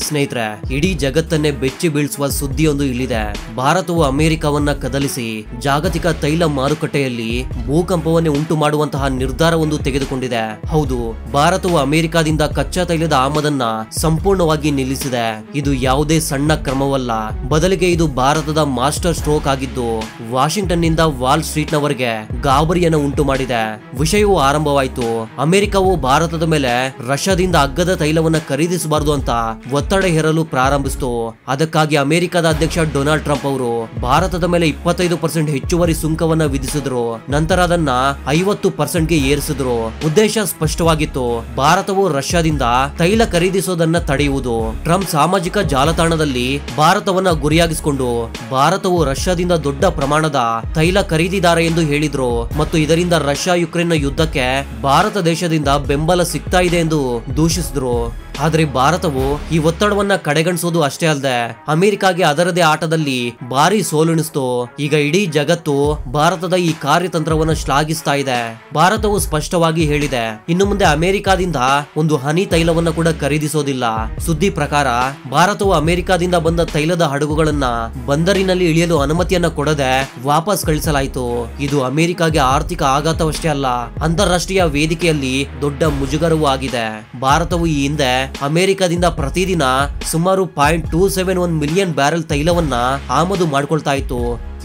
ಸ್ನೇಹಿತರೆ, ಇಡೀ ಜಗತ್ತನ್ನೇ ಬೆಚ್ಚಿ ಬೀಳಿಸುವ ಸುದ್ದಿಯೊಂದು ಇಲ್ಲಿದೆ. ಭಾರತವು ಅಮೆರಿಕವನ್ನ ಕದಲಿಸಿ ಜಾಗತಿಕ ತೈಲ ಮಾರುಕಟ್ಟೆಯಲ್ಲಿ ಭೂಕಂಪವನ್ನೇ ಉಂಟು ಮಾಡುವಂತಹ ನಿರ್ಧಾರವೊಂದು ತೆಗೆದುಕೊಂಡಿದೆ. ಹೌದು, ಭಾರತವು ಅಮೆರಿಕದಿಂದ ಕಚ್ಚಾ ತೈಲದ ಆಮದನ್ನ ಸಂಪೂರ್ಣವಾಗಿ ನಿಲ್ಲಿಸಿದೆ. ಇದು ಯಾವುದೇ ಸಣ್ಣ ಕ್ರಮವಲ್ಲ, ಬದಲಿಗೆ ಇದು ಭಾರತದ ಮಾಸ್ಟರ್ ಸ್ಟ್ರೋಕ್ ಆಗಿದ್ದು ವಾಷಿಂಗ್ಟನ್ ನಿಂದ ವಾಲ್ ಸ್ಟ್ರೀಟ್ ನವರೆಗೆ ಗಾಬರಿಯನ್ನು ಉಂಟು ಮಾಡಿದೆ. ವಿಷಯವು ಆರಂಭವಾಯಿತು. ಅಮೆರಿಕವು ಭಾರತದ ಮೇಲೆ ರಷ್ಯಾದಿಂದ ಅಗ್ಗದ ತೈಲವನ್ನ ಖರೀದಿಸಬಾರದು ಅಂತ ಒತ್ತಡ ಹೇರಲು ಪ್ರಾರಂಭಿಸಿತು. ಅದಕ್ಕಾಗಿ ಅಮೆರಿಕದ ಅಧ್ಯಕ್ಷ ಡೊನಾಲ್ಡ್ ಟ್ರಂಪ್ ಅವರು ಭಾರತದ ಮೇಲೆ 25% ಹೆಚ್ಚುವರಿ ಸುಂಕವನ್ನ ವಿಧಿಸಿದ್ರು. ನಂತರ ಅದನ್ನ 50%ಗೆ ಏರಿಸಿದ್ರು. ಉದ್ದೇಶ ಸ್ಪಷ್ಟವಾಗಿತ್ತು, ಭಾರತವು ರಷ್ಯಾದಿಂದ ತೈಲ ಖರೀದಿಸೋದನ್ನ ತಡೆಯುವುದು. ಟ್ರಂಪ್ ಸಾಮಾಜಿಕ ಜಾಲತಾಣದಲ್ಲಿ ಭಾರತವನ್ನ ಗುರಿಯಾಗಿಸಿಕೊಂಡು ಭಾರತವು ರಷ್ಯಾದಿಂದ ದೊಡ್ಡ ಪ್ರಮಾಣದ ತೈಲ ಖರೀದಿದಾರ ಎಂದು ಹೇಳಿದ್ರು ಮತ್ತು ಇದರಿಂದ ರಷ್ಯಾ ಯುಕ್ರೇನ್ನ ಯುದ್ಧಕ್ಕೆ ಭಾರತ ದೇಶದಿಂದ ಬೆಂಬಲ ಸಿಗ್ತಾ ಇದೆ ಎಂದು ದೂಷಿಸಿದ್ರು. ಆದ್ರೆ ಭಾರತವು ಈ ಒತ್ತಡವನ್ನ ಕಡೆಗಣಿಸೋದು ಅಷ್ಟೇ ಅಲ್ಲದೆ ಅಮೆರಿಕಾಗೆ ಅದರದೇ ಆಟದಲ್ಲಿ ಭಾರಿ ಸೋಲುಣಿಸ್ತು. ಈಗ ಇಡೀ ಜಗತ್ತು ಭಾರತದ ಈ ಕಾರ್ಯತಂತ್ರವನ್ನು ಶ್ಲಾಘಿಸ್ತಾ ಇದೆ. ಭಾರತವು ಸ್ಪಷ್ಟವಾಗಿ ಹೇಳಿದೆ, ಇನ್ನು ಮುಂದೆ ಅಮೆರಿಕಾದಿಂದ ಒಂದು ಹನಿ ತೈಲವನ್ನ ಕೂಡ ಖರೀದಿಸೋದಿಲ್ಲ. ಸುದ್ದಿ ಪ್ರಕಾರ ಭಾರತವು ಅಮೆರಿಕಾದಿಂದ ಬಂದ ತೈಲದ ಹಡಗುಗಳನ್ನ ಬಂದರಿನಲ್ಲಿ ಇಳಿಯಲು ಅನುಮತಿಯನ್ನ ಕೊಡದೆ ವಾಪಸ್ ಕಳಿಸಲಾಯಿತು. ಇದು ಅಮೆರಿಕಾಗೆ ಆರ್ಥಿಕ ಆಘಾತವಷ್ಟೇ ಅಲ್ಲ, ಅಂತಾರಾಷ್ಟ್ರೀಯ ವೇದಿಕೆಯಲ್ಲಿ ದೊಡ್ಡ ಮುಜುಗರವೂ ಆಗಿದೆ. ಭಾರತವು ಈ ಹಿಂದೆ ಅಮೆರಿಕದಿಂದ ಪ್ರತಿದಿನ ಸುಮಾರು 0.271 ಮಿಲಿಯನ್ ಬ್ಯಾರೆಲ್ ತೈಲವನ್ನ ಆಮದು ಮಾಡ್ಕೊಳ್ತಾ ಇತ್ತು.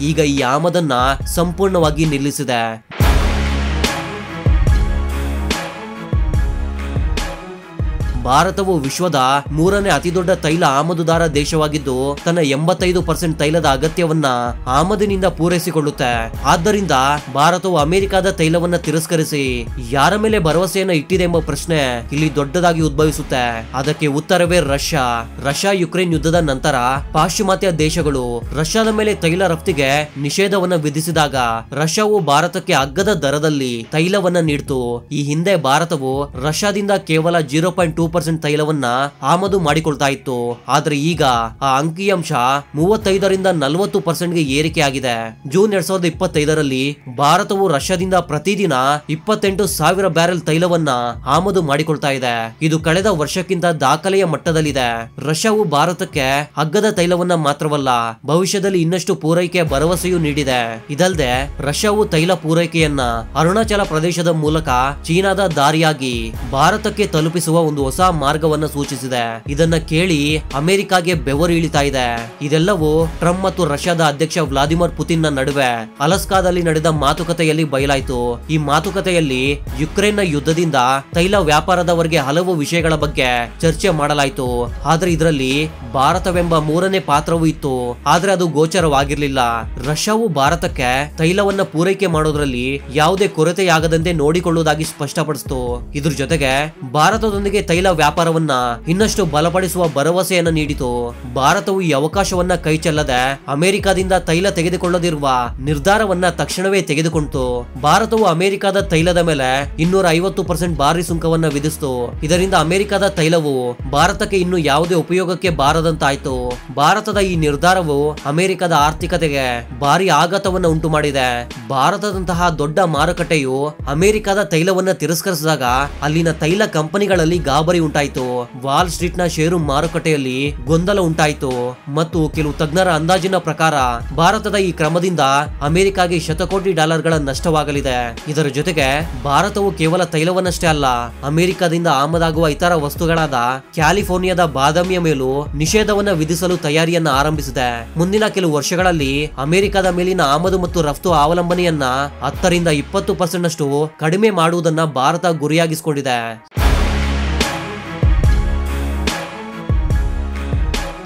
ಈಗ ಈ ಆಮದನ್ನ ಸಂಪೂರ್ಣವಾಗಿ ನಿಲ್ಲಿಸಿದೆ. ಭಾರತವು ವಿಶ್ವದ 3ನೇ ಅತಿದೊಡ್ಡ ತೈಲ ಆಮದುದಾರ ದೇಶವಾಗಿದ್ದು ತನ್ನ 85% ತೈಲದ ಅಗತ್ಯವನ್ನ ಆಮದಿನಿಂದ ಪೂರೈಸಿಕೊಳ್ಳುತ್ತೆ. ಆದ್ದರಿಂದ ಭಾರತವು ಅಮೆರಿಕದ ತೈಲವನ್ನ ತಿರಸ್ಕರಿಸಿ ಯಾರ ಮೇಲೆ ಭರವಸೆಯನ್ನ ಇಟ್ಟಿದೆ ಎಂಬ ಪ್ರಶ್ನೆ ಇಲ್ಲಿ ದೊಡ್ಡದಾಗಿ ಉದ್ಭವಿಸುತ್ತೆ. ಅದಕ್ಕೆ ಉತ್ತರವೇ ರಷ್ಯಾ ಯುಕ್ರೇನ್ ಯುದ್ಧದ ನಂತರ ಪಾಶ್ಚಿಮಾತ್ಯ ದೇಶಗಳು ರಷ್ಯಾದ ಮೇಲೆ ತೈಲ ರಫ್ತಿಗೆ ನಿಷೇಧವನ್ನ ವಿಧಿಸಿದಾಗ ರಷ್ಯಾವು ಭಾರತಕ್ಕೆ ಅಗ್ಗದ ದರದಲ್ಲಿ ತೈಲವನ್ನ ನೀಡಿತು. ಈ ಹಿಂದೆ ಭಾರತವು ರಷ್ಯಾದಿಂದ ಕೇವಲ 0.2% ತೈಲವನ್ನ ಆಮದು ಮಾಡಿಕೊಳ್ತಾ ಇತ್ತು. ಆದ್ರೆ ಈಗ ಆ ಅಂಕಿಅಂಶ 35ರಿಂದ 40%ಗೆ ಏರಿಕೆಯಾಗಿದೆ. ಜೂನ್ 2025ರಲ್ಲಿ ಭಾರತವು ರಷ್ಯಾದಿಂದ ಪ್ರತಿದಿನ 28,000 ಬ್ಯಾರೆಲ್ ತೈಲವನ್ನ ಆಮದು ಮಾಡಿಕೊಳ್ತಾ ಇದೆ. ಇದು ಕಳೆದ ವರ್ಷಕ್ಕಿಂತ ದಾಖಲೆಯ ಮಟ್ಟದಲ್ಲಿದೆ. ರಷ್ಯಾವು ಭಾರತಕ್ಕೆ ಅಗ್ಗದ ತೈಲವನ್ನ ಮಾತ್ರವಲ್ಲ, ಭವಿಷ್ಯದಲ್ಲಿ ಇನ್ನಷ್ಟು ಪೂರೈಕೆಯ ಭರವಸೆಯೂ ನೀಡಿದೆ. ಇದಲ್ಲದೆ ರಷ್ಯಾವು ತೈಲ ಪೂರೈಕೆಯನ್ನ ಅರುಣಾಚಲ ಪ್ರದೇಶದ ಮೂಲಕ ಚೀನಾದ ದಾರಿಯಾಗಿ ಭಾರತಕ್ಕೆ ತಲುಪಿಸುವ ಒಂದು ಹೊಸ ಮಾರ್ಗವನ್ನ ಸೂಚಿಸಿದೆ. ಇದನ್ನ ಕೇಳಿ ಅಮೆರಿಕಾಗೆ ಬೆವರು ಇಳಿತಾ ಇದೆ. ಇದೆಲ್ಲವೂ ಟ್ರಂಪ್ ಮತ್ತು ರಷ್ಯಾದ ಅಧ್ಯಕ್ಷ ವ್ಲಾದಿಮಿರ್ ಪುತಿನ್ ನ ನಡುವೆ ಅಲಸ್ಕಾದಲ್ಲಿ ನಡೆದ ಮಾತುಕತೆಯಲ್ಲಿ ಬಯಲಾಯಿತು. ಈ ಮಾತುಕತೆಯಲ್ಲಿ ಯುಕ್ರೇನ್ ನ ಯುದ್ಧದಿಂದ ತೈಲ ವ್ಯಾಪಾರದವರೆಗೆ ಹಲವು ವಿಷಯಗಳ ಬಗ್ಗೆ ಚರ್ಚೆ ಮಾಡಲಾಯಿತು. ಆದ್ರೆ ಇದರಲ್ಲಿ ಭಾರತವೆಂಬ 3ನೇ ಪಾತ್ರವೂ ಇತ್ತು, ಆದ್ರೆ ಅದು ಗೋಚರವಾಗಿರ್ಲಿಲ್ಲ. ರಷ್ಯಾವು ಭಾರತಕ್ಕೆ ತೈಲವನ್ನ ಪೂರೈಕೆ ಮಾಡೋದ್ರಲ್ಲಿ ಯಾವುದೇ ಕೊರತೆಯಾಗದಂತೆ ನೋಡಿಕೊಳ್ಳುವುದಾಗಿ ಸ್ಪಷ್ಟಪಡಿಸಿತು. ಇದ್ರ ಜೊತೆಗೆ ಭಾರತದೊಂದಿಗೆ ತೈಲ ವ್ಯಾಪಾರವನ್ನ ಇನ್ನಷ್ಟು ಬಲಪಡಿಸುವ ಭರವಸೆಯನ್ನ ನೀಡಿತು. ಭಾರತವು ಈ ಅವಕಾಶವನ್ನ ಕೈಚೆಲ್ಲದೆ ಅಮೆರಿಕದಿಂದ ತೈಲ ತೆಗೆದುಕೊಳ್ಳದಿರುವ ನಿರ್ಧಾರವನ್ನ ತಕ್ಷಣವೇ ತೆಗೆದುಕೊಂಡಿತು. ಭಾರತವು ಅಮೆರಿಕದ ತೈಲದ ಮೇಲೆ 250% ಭಾರಿ ಸುಂಕವನ್ನ ವಿಧಿಸಿತು. ಇದರಿಂದ ಅಮೆರಿಕದ ತೈಲವು ಭಾರತಕ್ಕೆ ಇನ್ನು ಯಾವುದೇ ಉಪಯೋಗಕ್ಕೆ ಬಾರದಂತಾಯ್ತು. ಭಾರತದ ಈ ನಿರ್ಧಾರವು ಅಮೆರಿಕದ ಆರ್ಥಿಕತೆಗೆ ಭಾರಿ ಆಘಾತವನ್ನ ಉಂಟು ಮಾಡಿದೆ. ಭಾರತದಂತಹ ದೊಡ್ಡ ಮಾರುಕಟ್ಟೆಯು ಅಮೆರಿಕದ ತೈಲವನ್ನ ತಿರಸ್ಕರಿಸಿದಾಗ ಅಲ್ಲಿನ ತೈಲ ಕಂಪನಿಗಳಲ್ಲಿ ಗಾಬರಿ ಉಂಟಾಯಿತು. ವಾಲ್ ಸ್ಟ್ರೀಟ್ ನ ಷೇರು ಮಾರುಕಟ್ಟೆಯಲ್ಲಿ ಗೊಂದಲ ಉಂಟಾಯಿತು ಮತ್ತು ಕೆಲವು ತಜ್ಞರ ಅಂದಾಜಿನ ಪ್ರಕಾರ ಭಾರತದ ಈ ಕ್ರಮದಿಂದ ಅಮೆರಿಕಾಗೆ $100 ನಷ್ಟವಾಗಲಿದೆ. ಇದರ ಜೊತೆಗೆ ಭಾರತವು ಕೇವಲ ತೈಲವನ್ನಷ್ಟೇ ಅಲ್ಲ, ಅಮೆರಿಕದಿಂದ ಆಮದಾಗುವ ಇತರ ವಸ್ತುಗಳಾದ ಕ್ಯಾಲಿಫೋರ್ನಿಯಾದ ಬಾದಾಮಿಯ ಮೇಲೂ ನಿಷೇಧವನ್ನ ವಿಧಿಸಲು ತಯಾರಿಯನ್ನ ಆರಂಭಿಸಿದೆ. ಮುಂದಿನ ಕೆಲವು ವರ್ಷಗಳಲ್ಲಿ ಅಮೆರಿಕದ ಮೇಲಿನ ಆಮದು ಮತ್ತು ರಫ್ತು ಅವಲಂಬನೆಯನ್ನ 10ರಿಂದ 20% ನಷ್ಟು ಕಡಿಮೆ ಮಾಡುವುದನ್ನ ಭಾರತ ಗುರಿಯಾಗಿಸಿಕೊಂಡಿದೆ.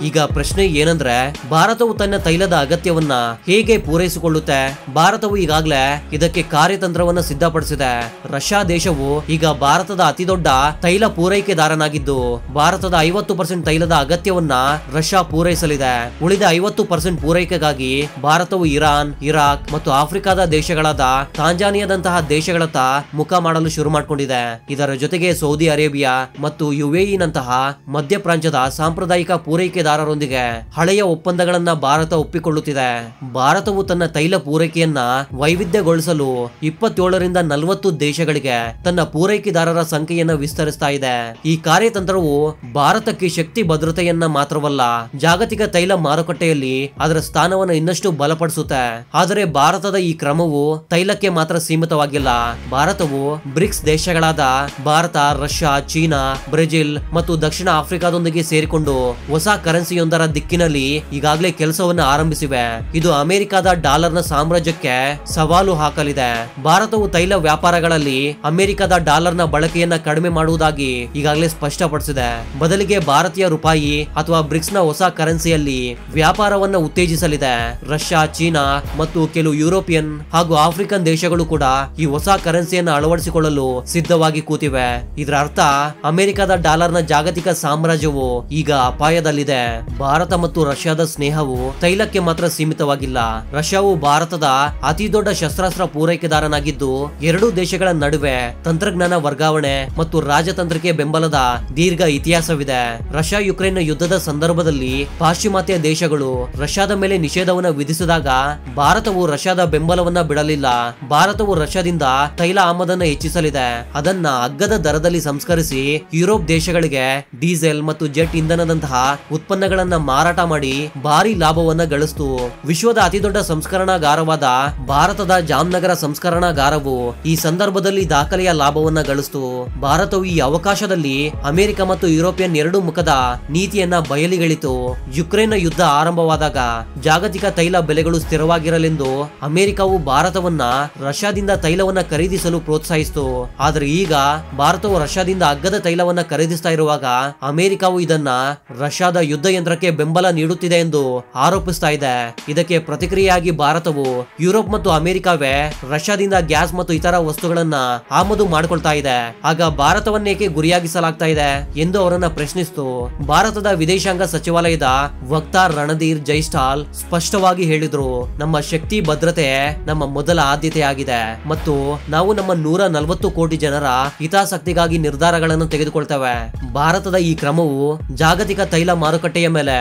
ಈಗ ಪ್ರಶ್ನೆ ಏನಂದ್ರೆ, ಭಾರತವು ತನ್ನ ತೈಲದ ಅಗತ್ಯವನ್ನ ಹೇಗೆ ಪೂರೈಸಿಕೊಳ್ಳುತ್ತೆ? ಭಾರತವು ಈಗಾಗಲೇ ಇದಕ್ಕೆ ಕಾರ್ಯತಂತ್ರವನ್ನ ಸಿದ್ಧಪಡಿಸಿದೆ. ರಷ್ಯಾ ದೇಶವು ಈಗ ಭಾರತದ ಅತಿದೊಡ್ಡ ತೈಲ ಪೂರೈಕೆದಾರನಾಗಿದ್ದು ಭಾರತದ 50% ತೈಲದ ಅಗತ್ಯವನ್ನ ರಷ್ಯಾ ಪೂರೈಸಲಿದೆ. ಉಳಿದ 50% ಪೂರೈಕೆಗಾಗಿ ಭಾರತವು ಇರಾನ್, ಇರಾಕ್ ಮತ್ತು ಆಫ್ರಿಕಾದ ದೇಶಗಳಾದ ತಾಂಜಾನಿಯಾದಂತಹ ದೇಶಗಳತ್ತ ಮುಖ ಮಾಡಲು ಶುರು ಮಾಡಿಕೊಂಡಿದೆ. ಇದರ ಜೊತೆಗೆ ಸೌದಿ ಅರೇಬಿಯಾ ಮತ್ತು UAE ನಂತಹ ಮಧ್ಯ ಪ್ರಾಂತ್ಯದ ಸಾಂಪ್ರದಾಯಿಕ ಪೂರೈಕೆ ಪೂರೈಕೆದಾರರೊಂದಿಗೆ ಹಳೆಯ ಒಪ್ಪಂದಗಳನ್ನ ಭಾರತ ಒಪ್ಪಿಕೊಳ್ಳುತ್ತಿದೆ. ಭಾರತವು ತನ್ನ ತೈಲ ಪೂರೈಕೆಯನ್ನ ವೈವಿಧ್ಯಗೊಳಿಸಲು 27ರಿಂದ 40 ದೇಶಗಳಿಗೆ ತನ್ನ ಪೂರೈಕೆದಾರರ ಸಂಖ್ಯೆಯನ್ನ ವಿಸ್ತರಿಸ್ತಾ ಇದೆ. ಈ ಕಾರ್ಯತಂತ್ರವು ಭಾರತಕ್ಕೆ ಶಕ್ತಿ ಭದ್ರತೆಯನ್ನ ಮಾತ್ರವಲ್ಲ, ಜಾಗತಿಕ ತೈಲ ಮಾರುಕಟ್ಟೆಯಲ್ಲಿ ಅದರ ಸ್ಥಾನವನ್ನು ಇನ್ನಷ್ಟು ಬಲಪಡಿಸುತ್ತೆ. ಆದರೆ ಭಾರತದ ಈ ಕ್ರಮವು ತೈಲಕ್ಕೆ ಮಾತ್ರ ಸೀಮಿತವಾಗಿಲ್ಲ. ಭಾರತವು ಬ್ರಿಕ್ಸ್ ದೇಶಗಳಾದ ಭಾರತ, ರಷ್ಯಾ, ಚೀನಾ, ಬ್ರೆಜಿಲ್ ಮತ್ತು ದಕ್ಷಿಣ ಆಫ್ರಿಕಾದೊಂದಿಗೆ ಸೇರಿಕೊಂಡು ಹೊಸ ಕರೆನ್ಸಿಯೊಂದರ ದಿಕ್ಕಿನಲ್ಲಿ ಈಗಾಗಲೇ ಕೆಲಸವನ್ನು ಆರಂಭಿಸಿವೆ. ಇದು ಅಮೆರಿಕದ ಡಾಲರ್ನ ಸಾಮ್ರಾಜ್ಯಕ್ಕೆ ಸವಾಲು ಹಾಕಲಿದೆ. ಭಾರತವು ತೈಲ ವ್ಯಾಪಾರಗಳಲ್ಲಿ ಅಮೆರಿಕದ ಡಾಲರ್ನ ಬಳಕೆಯನ್ನ ಕಡಿಮೆ ಮಾಡುವುದಾಗಿ ಈಗಾಗಲೇ ಸ್ಪಷ್ಟಪಡಿಸಿದೆ. ಬದಲಿಗೆ ಭಾರತೀಯ ರೂಪಾಯಿ ಅಥವಾ ಬ್ರಿಕ್ಸ್ನ ಹೊಸ ಕರೆನ್ಸಿಯಲ್ಲಿ ವ್ಯಾಪಾರವನ್ನ ಉತ್ತೇಜಿಸಲಿದೆ. ರಷ್ಯಾ, ಚೀನಾ ಮತ್ತು ಕೆಲವು ಯುರೋಪಿಯನ್ ಹಾಗೂ ಆಫ್ರಿಕನ್ ದೇಶಗಳು ಕೂಡ ಈ ಹೊಸ ಕರೆನ್ಸಿಯನ್ನು ಅಳವಡಿಸಿಕೊಳ್ಳಲು ಸಿದ್ಧವಾಗಿ ಕೂತಿವೆ. ಇದರ ಅರ್ಥ ಅಮೆರಿಕದ ಡಾಲರ್ನ ಜಾಗತಿಕ ಸಾಮ್ರಾಜ್ಯವು ಈಗ ಅಪಾಯದಲ್ಲಿದೆ. ಭಾರತ ಮತ್ತು ರಷ್ಯಾದ ಸ್ನೇಹವು ತೈಲಕ್ಕೆ ಮಾತ್ರ ಸೀಮಿತವಾಗಿಲ್ಲ. ರಷ್ಯಾವು ಭಾರತದ ಅತಿ ದೊಡ್ಡ ಶಸ್ತ್ರಾಸ್ತ್ರ ಪೂರೈಕೆದಾರನಾಗಿದ್ದು, ಎರಡೂ ದೇಶಗಳ ನಡುವೆ ತಂತ್ರಜ್ಞಾನ ವರ್ಗಾವಣೆ ಮತ್ತು ರಾಜತಂತ್ರಕ್ಕೆ ಬೆಂಬಲದ ದೀರ್ಘ ಇತಿಹಾಸವಿದೆ. ರಷ್ಯಾ ಯುಕ್ರೇನ್ ಯುದ್ಧದ ಸಂದರ್ಭದಲ್ಲಿ ಪಾಶ್ಚಿಮಾತ್ಯ ದೇಶಗಳು ರಷ್ಯಾದ ಮೇಲೆ ನಿಷೇಧವನ್ನು ವಿಧಿಸಿದಾಗ ಭಾರತವು ರಷ್ಯಾದ ಬೆಂಬಲವನ್ನ ಬಿಡಲಿಲ್ಲ. ಭಾರತವು ರಷ್ಯಾದಿಂದ ತೈಲ ಆಮದನ್ನು ಹೆಚ್ಚಿಸಲಿದೆ. ಅದನ್ನ ಅಗ್ಗದ ದರದಲ್ಲಿ ಸಂಸ್ಕರಿಸಿ ಯುರೋಪ್ ದೇಶಗಳಿಗೆ ಡೀಸೆಲ್ ಮತ್ತು ಜೆಟ್ ಇಂಧನದಂತಹ ಉತ್ಪನ್ನಗಳನ್ನ ಮಾರಾಟ ಮಾಡಿ ಭಾರಿ ಲಾಭವನ್ನ ಗಳಿಸಿತು. ವಿಶ್ವದ ಅತಿದೊಡ್ಡ ಸಂಸ್ಕರಣಾಗಾರವಾದ ಭಾರತದ ಜಾಮ್ನಗರ ಸಂಸ್ಕರಣಾಗಾರವು ಈ ಸಂದರ್ಭದಲ್ಲಿ ದಾಖಲೆಯ ಲಾಭವನ್ನ ಗಳಿಸಿತು. ಭಾರತವು ಈ ಅವಕಾಶದಲ್ಲಿ ಅಮೆರಿಕ ಮತ್ತು ಯುರೋಪಿಯನ್ ಎರಡು ಮುಖದ ನೀತಿಯನ್ನ ಬಯಲಿಗೆಳಿತು. ಯುಕ್ರೇನ್ ಯುದ್ಧ ಆರಂಭವಾದಾಗ ಜಾಗತಿಕ ತೈಲ ಬೆಲೆಗಳು ಸ್ಥಿರವಾಗಿರಲೆಂದು ಅಮೆರಿಕವು ಭಾರತವನ್ನ ರಷ್ಯಾದಿಂದ ತೈಲವನ್ನ ಖರೀದಿಸಲು ಪ್ರೋತ್ಸಾಹಿಸಿತು. ಆದರೆ ಈಗ ಭಾರತವು ರಷ್ಯಾದಿಂದ ಅಗ್ಗದ ತೈಲವನ್ನ ಖರೀದಿಸ್ತಾ ಇರುವಾಗ ಅಮೆರಿಕವು ಇದನ್ನ ರಷ್ಯಾದ ಯುದ್ಧ ಯಂತ್ರಕ್ಕೆ ಬೆಂಬಲ ನೀಡುತ್ತಿದೆ ಎಂದು ಆರೋಪಿಸ್ತಾ ಇದೆ. ಇದಕ್ಕೆ ಪ್ರತಿಕ್ರಿಯೆಯಾಗಿ ಭಾರತವು ಯುರೋಪ್ ಮತ್ತು ಅಮೆರಿಕವೇ ರಷ್ಯಾದಿಂದ ಗ್ಯಾಸ್ ಮತ್ತು ಇತರ ವಸ್ತುಗಳನ್ನ ಆಮದು ಮಾಡಿಕೊಳ್ತಾ ಇದೆ. ಆಗ ಭಾರತವನ್ನೇಕೆ ಗುರಿಯಾಗಿಸಲಾಗ್ತಾ ಇದೆ ಎಂದು ಅವರನ್ನ ಪ್ರಶ್ನಿಸಿತು. ಭಾರತದ ವಿದೇಶಾಂಗ ಸಚಿವಾಲಯದ ವಕ್ತಾರ್ ರಣಧೀರ್ ಜೈಸ್ವಾಲ್ ಸ್ಪಷ್ಟವಾಗಿ ಹೇಳಿದ್ರು, ನಮ್ಮ ಶಕ್ತಿ ಭದ್ರತೆ ನಮ್ಮ ಮೊದಲ ಆದ್ಯತೆಯಾಗಿದೆ ಮತ್ತು ನಾವು ನಮ್ಮ 140 ಕೋಟಿ ಜನರ ಹಿತಾಸಕ್ತಿಗಾಗಿ ನಿರ್ಧಾರಗಳನ್ನು ತೆಗೆದುಕೊಳ್ತೇವೆ. ಭಾರತದ ಈ ಕ್ರಮವು ಜಾಗತಿಕ ತೈಲ ಮಾರುಕಟ್ಟೆಯ ಮೇಲೆ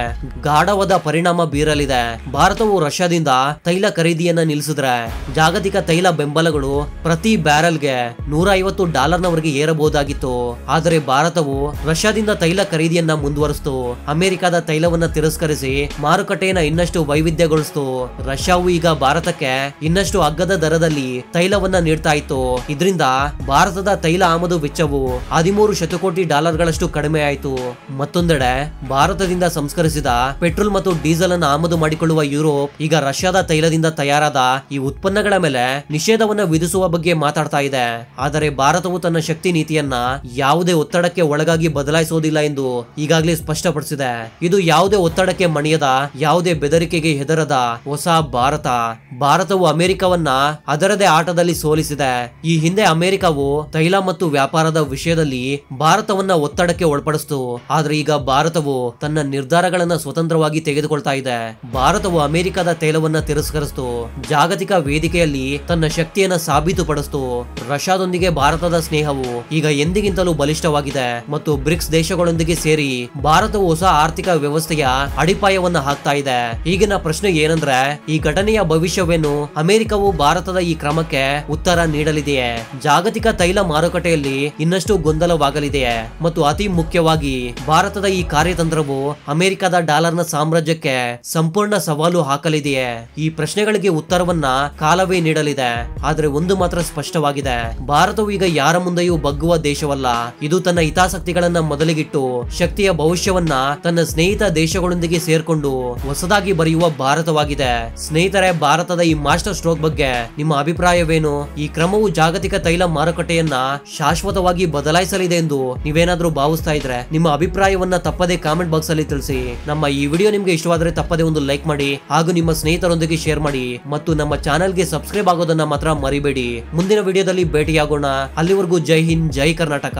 ಗಾಢವಾದ ಪರಿಣಾಮ ಬೀರಲಿದೆ. ಭಾರತವು ರಷ್ಯಾದಿಂದ ತೈಲ ಖರೀದಿಯನ್ನ ನಿಲ್ಲಿಸಿದ್ರೆ ಜಾಗತಿಕ ತೈಲ ಬೆಂಬಲಗಳು ಪ್ರತಿ ಬ್ಯಾರೆಲ್ಗೆ $150 ಏರಬಹುದಾಗಿತ್ತು. ಆದರೆ ಭಾರತವು ರಷ್ಯಾದಿಂದ ತೈಲ ಖರೀದಿಯನ್ನ ಮುಂದುವರಿಸಿತು. ಅಮೆರಿಕದ ತೈಲವನ್ನ ತಿರಸ್ಕರಿಸಿ ಮಾರುಕಟ್ಟೆಯನ್ನ ಇನ್ನಷ್ಟು ವೈವಿಧ್ಯಗೊಳಿಸಿತು. ರಷ್ಯಾವು ಈಗ ಭಾರತಕ್ಕೆ ಇನ್ನಷ್ಟು ಅಗ್ಗದ ದರದಲ್ಲಿ ತೈಲವನ್ನ ನೀಡ್ತಾ ಇತ್ತು. ಇದರಿಂದ ಭಾರತದ ತೈಲ ಆಮದು ವೆಚ್ಚವು 13 ಶತಕೋಟಿ ಡಾಲರ್ಗಳಷ್ಟು ಕಡಿಮೆ ಆಯಿತು. ಮತ್ತೊಂದೆಡೆ ಭಾರತದಿಂದ ಸಂಸ್ಕರಿಸಿದ ಪೆಟ್ರೋಲ್ ಮತ್ತು ಡೀಸೆಲ್ ಅನ್ನು ಆಮದು ಮಾಡಿಕೊಳ್ಳುವ ಯುರೋಪ್ ಈಗ ರಷ್ಯಾದ ತೈಲದಿಂದ ತಯಾರಾದ ಈ ಉತ್ಪನ್ನಗಳ ಮೇಲೆ ನಿಷೇಧವನ್ನ ವಿಧಿಸುವ ಬಗ್ಗೆ ಮಾತಾಡ್ತಾ ಇದೆ. ಆದರೆ ಭಾರತವು ತನ್ನ ಶಕ್ತಿ ನೀತಿಯನ್ನ ಯಾವುದೇ ಒತ್ತಡಕ್ಕೆ ಒಳಗಾಗಿ ಬದಲಾಯಿಸುವುದಿಲ್ಲ ಎಂದು ಈಗಾಗಲೇ ಸ್ಪಷ್ಟಪಡಿಸಿದೆ. ಇದು ಯಾವುದೇ ಒತ್ತಡಕ್ಕೆ ಮಣಿಯದ, ಯಾವುದೇ ಬೆದರಿಕೆಗೆ ಹೆದರದ ಹೊಸ ಭಾರತ. ಭಾರತವು ಅಮೆರಿಕವನ್ನ ಅದರದೇ ಆಟದಲ್ಲಿ ಸೋಲಿಸಿದೆ. ಈ ಹಿಂದೆ ಅಮೆರಿಕವು ತೈಲ ಮತ್ತು ವ್ಯಾಪಾರದ ವಿಷಯದಲ್ಲಿ ಭಾರತವನ್ನ ಒತ್ತಡಕ್ಕೆ ಒಳಪಡಿಸಿತು. ಆದ್ರೆ ಈಗ ಭಾರತವು ತನ್ನ ನಿರ್ಧಾರಗಳನ್ನ ಸ್ವತಂತ್ರವಾಗಿ ತೆಗೆದುಕೊಳ್ತಾ ಇದೆ. ಭಾರತವು ಅಮೆರಿಕದ ತೈಲವನ್ನ ತಿರಸ್ಕರಿಸಿತು. ಜಾಗತಿಕ ವೇದಿಕೆಯಲ್ಲಿ ತನ್ನ ಶಕ್ತಿಯನ್ನ ಸಾಬೀತುಪಡಿಸಿತು. ರಷ್ಯಾದೊಂದಿಗೆ ಭಾರತದ ಸ್ನೇಹವು ಈಗ ಎಂದಿಗಿಂತಲೂ ಬಲಿಷ್ಠವಾಗಿದೆ ಮತ್ತು ಬ್ರಿಕ್ಸ್ ದೇಶಗಳೊಂದಿಗೆ ಸೇರಿ ಭಾರತವು ಹೊಸ ಆರ್ಥಿಕ ವ್ಯವಸ್ಥೆಯ ಅಡಿಪಾಯವನ್ನ ಹಾಕ್ತಾ ಇದೆ. ಈಗಿನ ಪ್ರಶ್ನೆ ಏನಂದ್ರೆ, ಈ ಘಟನೆಯ ಭವಿಷ್ಯವೇನು? ಅಮೆರಿಕವು ಭಾರತದ ಈ ಕ್ರಮಕ್ಕೆ ಉತ್ತರ ನೀಡಲಿದೆಯೇ? ಜಾಗತಿಕ ತೈಲ ಮಾರುಕಟ್ಟೆಯಲ್ಲಿ ಇನ್ನಷ್ಟು ಗೊಂದಲವಾಗಲಿದೆಯೇ? ಮತ್ತು ಅತಿ ಮುಖ್ಯವಾಗಿ ಭಾರತದ ಈ ಕಾರ್ಯತಂತ್ರವು ಅಮೆರಿಕದ ಡಾಲರ್ನ ಸಾಮ್ರಾಜ್ಯಕ್ಕೆ ಸಂಪೂರ್ಣ ಸವಾಲು ಹಾಕಲಿದೆಯೇ? ಈ ಪ್ರಶ್ನೆಗಳಿಗೆ ಉತ್ತರವನ್ನ ಕಾಲವೇ ನೀಡಲಿದೆ. ಆದ್ರೆ ಒಂದು ಮಾತ್ರ ಸ್ಪಷ್ಟವಾಗಿದೆ, ಭಾರತವು ಈಗ ಯಾರ ಮುಂದೆಯೂ ಬಗ್ಗುವ ದೇಶವಲ್ಲ. ಇದು ತನ್ನ ಹಿತಾಸಕ್ತಿಗಳನ್ನ ಮೊದಲಿಗಿಟ್ಟು ಶಕ್ತಿಯ ಭವಿಷ್ಯವನ್ನ ತನ್ನ ಸ್ನೇಹಿತ ದೇಶಗಳೊಂದಿಗೆ ಸೇರ್ಕೊಂಡು ಹೊಸದಾಗಿ ಬರೆಯುವ ಭಾರತವಾಗಿದೆ. ಸ್ನೇಹಿತರೆ, ಭಾರತದ ಈ ಮಾಸ್ಟರ್ ಸ್ಟ್ರೋಕ್ ಬಗ್ಗೆ ನಿಮ್ಮ ಅಭಿಪ್ರಾಯವೇನು? ಈ ಕ್ರಮವು ಜಾಗತಿಕ ತೈಲ ಮಾರುಕಟ್ಟೆಯನ್ನ ಶಾಶ್ವತವಾಗಿ ಬದಲಾಯಿಸಲಿದೆ ಎಂದು ನೀವೇನಾದ್ರೂ ಭಾವಿಸ್ತಾ ಇದ್ರೆ ನಿಮ್ಮ ಅಭಿಪ್ರಾಯವನ್ನ ತಪ್ಪದೇ ಕಾಮೆಂಟ್ ಬಾಕ್ಸ್ ಅಲ್ಲಿ ತಿಳಿಸಿ. ನಮ್ಮ ಈ ವಿಡಿಯೋ ನಿಮ್ಗೆ ಇಷ್ಟವಾದರೆ ತಪ್ಪದೇ ಒಂದು ಲೈಕ್ ಮಾಡಿ ಹಾಗೂ ನಿಮ್ಮ ಸ್ನೇಹಿತರೊಂದಿಗೆ ಶೇರ್ ಮಾಡಿ ಮತ್ತು ನಮ್ಮ ಚಾನೆಲ್ಗೆ ಸಬ್ಸ್ಕ್ರೈಬ್ ಆಗೋದನ್ನ ಮಾತ್ರ ಮರಿಬೇಡಿ. ಮುಂದಿನ ವಿಡಿಯೋದಲ್ಲಿ ಭೇಟಿಯಾಗೋಣ. ಅಲ್ಲಿವರೆಗೂ ಜೈ ಹಿಂದ್, ಜೈ ಕರ್ನಾಟಕ.